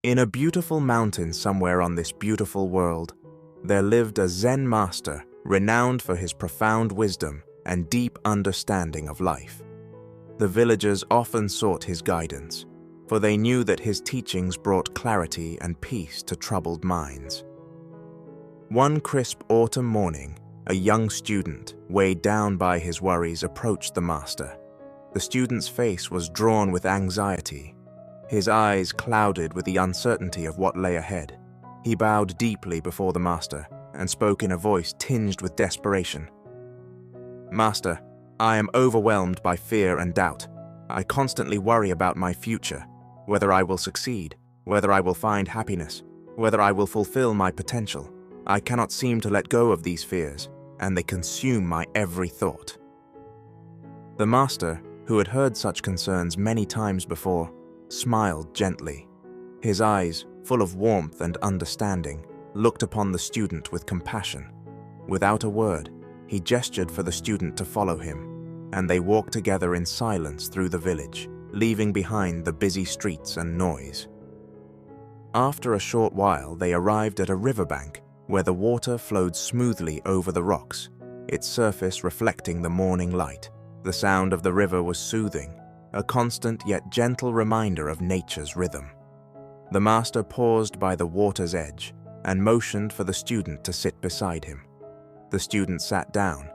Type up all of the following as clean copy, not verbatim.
In a beautiful mountain somewhere on this beautiful world, there lived a Zen master renowned for his profound wisdom and deep understanding of life. The villagers often sought his guidance, for they knew that his teachings brought clarity and peace to troubled minds. One crisp autumn morning, a young student, weighed down by his worries, approached the master. The student's face was drawn with anxiety, his eyes clouded with the uncertainty of what lay ahead. He bowed deeply before the master and spoke in a voice tinged with desperation. "Master, I am overwhelmed by fear and doubt. I constantly worry about my future, whether I will succeed, whether I will find happiness, whether I will fulfill my potential. I cannot seem to let go of these fears, and they consume my every thought." The master, who had heard such concerns many times before, smiled gently. His eyes, full of warmth and understanding, looked upon the student with compassion. Without a word, he gestured for the student to follow him, and they walked together in silence through the village, leaving behind the busy streets and noise. After a short while, they arrived at a riverbank where the water flowed smoothly over the rocks, its surface reflecting the morning light. The sound of the river was soothing, a constant yet gentle reminder of nature's rhythm. The master paused by the water's edge and motioned for the student to sit beside him. The student sat down,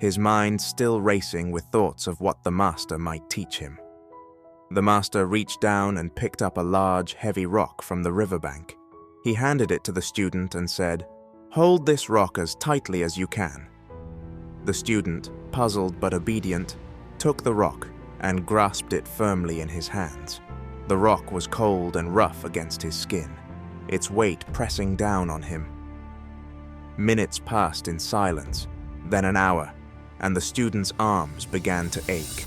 his mind still racing with thoughts of what the master might teach him. The master reached down and picked up a large, heavy rock from the riverbank. He handed it to the student and said, "Hold this rock as tightly as you can." The student, puzzled but obedient, took the rock and grasped it firmly in his hands. The rock was cold and rough against his skin, its weight pressing down on him. Minutes passed in silence, then an hour, and the student's arms began to ache.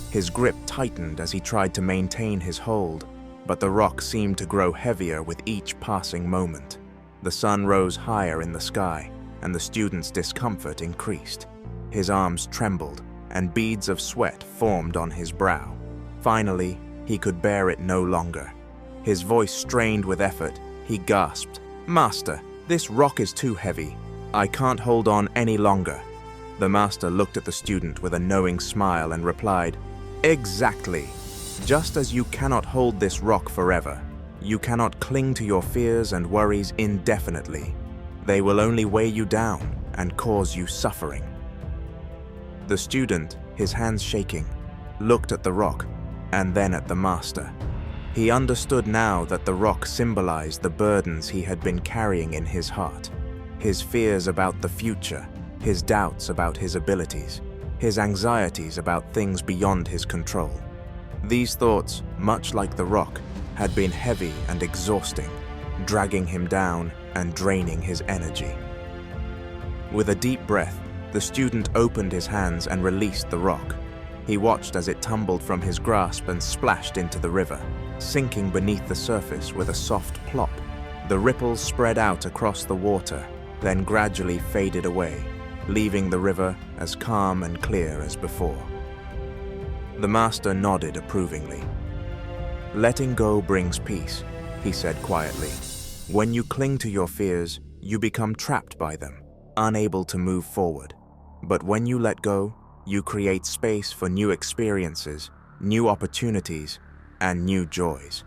His grip tightened as he tried to maintain his hold, but the rock seemed to grow heavier with each passing moment. The sun rose higher in the sky, and the student's discomfort increased. His arms trembled, and beads of sweat formed on his brow. Finally, he could bear it no longer. His voice strained with effort. He gasped, "Master, this rock is too heavy. I can't hold on any longer." The master looked at the student with a knowing smile and replied, "Exactly. Just as you cannot hold this rock forever, you cannot cling to your fears and worries indefinitely. They will only weigh you down and cause you suffering." The student, his hands shaking, looked at the rock and then at the master. He understood now that the rock symbolized the burdens he had been carrying in his heart, his fears about the future, his doubts about his abilities, his anxieties about things beyond his control. These thoughts, much like the rock, had been heavy and exhausting, dragging him down and draining his energy. With a deep breath, the student opened his hands and released the rock. He watched as it tumbled from his grasp and splashed into the river, sinking beneath the surface with a soft plop. The ripples spread out across the water, then gradually faded away, leaving the river as calm and clear as before. The master nodded approvingly. "Letting go brings peace," he said quietly. "When you cling to your fears, you become trapped by them, unable to move forward. But when you let go, you create space for new experiences, new opportunities, and new joys.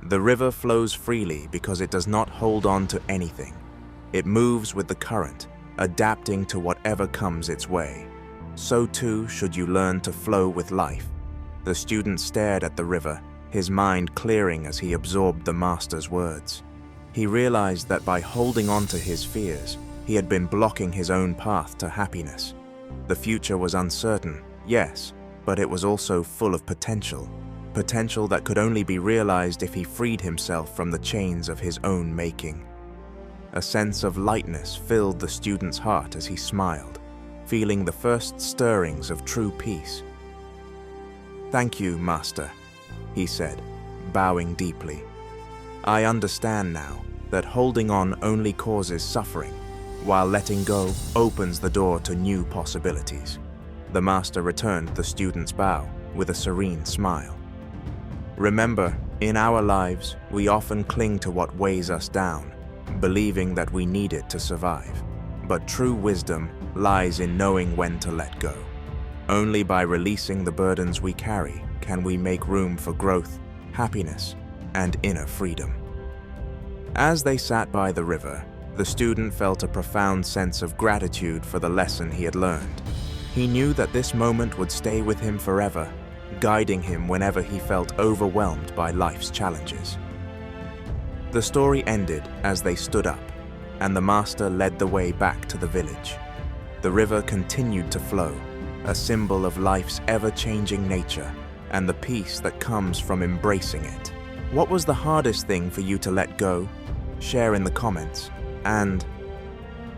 The river flows freely because it does not hold on to anything. It moves with the current, adapting to whatever comes its way. So too should you learn to flow with life." The student stared at the river, his mind clearing as he absorbed the master's words. He realized that by holding on to his fears, he had been blocking his own path to happiness. The future was uncertain, yes, but it was also full of potential that could only be realized if he freed himself from the chains of his own making. A sense of lightness filled the student's heart as he smiled, feeling the first stirrings of true peace. "Thank you, Master," he said, bowing deeply. "I understand now that holding on only causes suffering, while letting go opens the door to new possibilities." The master returned the student's bow with a serene smile. "Remember, In our lives, we often cling to what weighs us down, believing that we need it to survive. But true wisdom lies in knowing when to let go. Only by releasing the burdens we carry can we make room for growth, happiness, and inner freedom. As they sat by the river, the student felt a profound sense of gratitude for the lesson he had learned. He knew that this moment would stay with him forever, guiding him whenever he felt overwhelmed by life's challenges. The story ended as they stood up, and the master led the way back to the village. The river continued to flow, a symbol of life's ever-changing nature and the peace that comes from embracing it. What was the hardest thing for you to let go? Share in the comments. And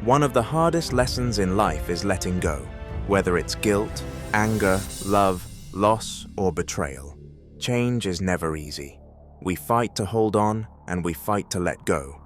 one of the hardest lessons in life is letting go, whether it's guilt, anger, love, loss, or betrayal. Change is never easy. We fight to hold on and we fight to let go.